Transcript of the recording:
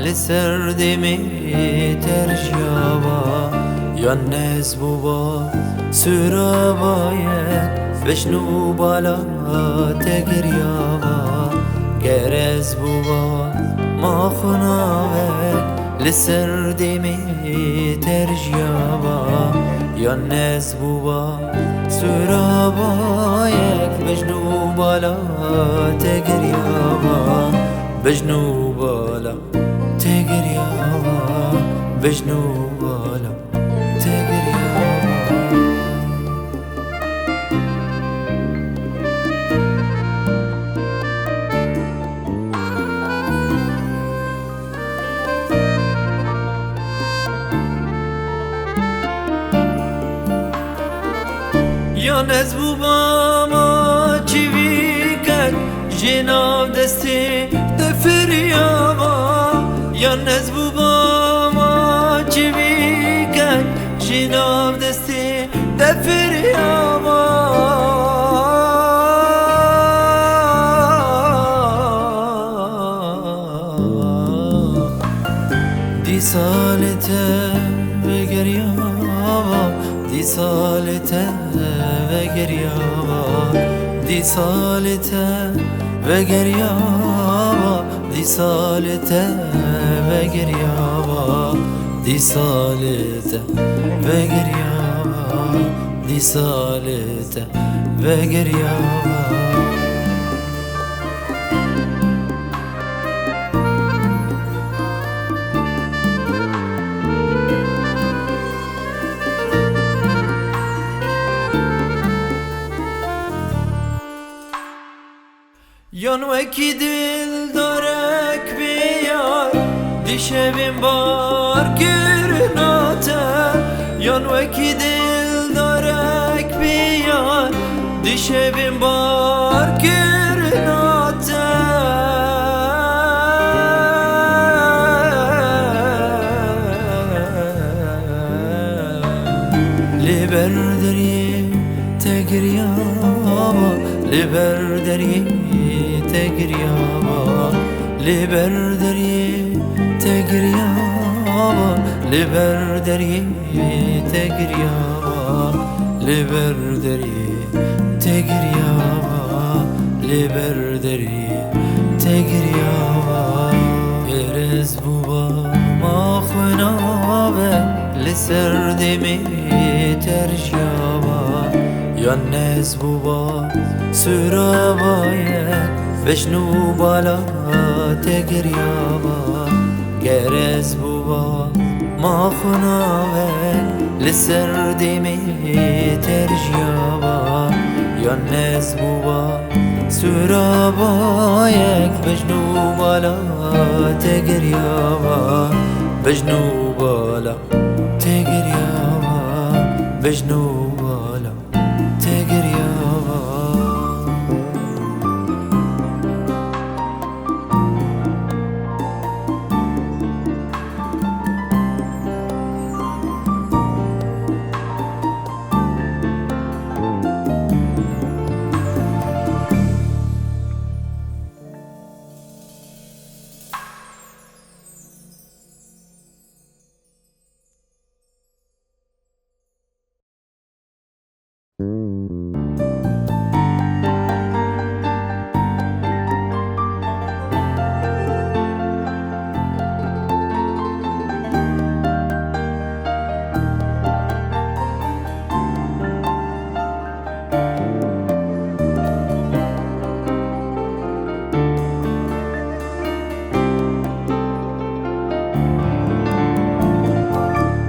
لسر دمی ترجیابا یا نزبوبا سرابایه بشنو بالا تگریابا گرز بوبا ما خناوک لسر دمی ترجیابا یا نزبوبا سرابایه بشنو بالا تگریابا بجنو بالا تگریابا بجنو بالا تگریابا یا نزبوبا ما چیوی کن جناب دستی دفریابا یا نزبوبا ما چیوی کن جناب دستی دفریابا دی سالته بگریابا دی سالته بگریابا دی سالته بگریابا دی سالته بگریابا دی سالته بگریابا دی سالته بگریابا یان وکی دل دارک بیار دیشبین بار گرناته یان وکی دل دارک بیار دیشبین بار گرناته لیبردری تگریابا لیبردری تگریابا لیبردری تگریابا لیبردری تگریابا لیبردری تگریابا لیبردری تگریابا گرز بوبا ما خنابه لسر دمی ترجیابا یا نزبوبا سرابایه بشنو بالا تگریابا گرز بوبا ما خناوک لسر دیمی ترجیابا یا نزبوبا سرابایه بشنو بالا تگریابا بشنو بالا تگریابا بشنو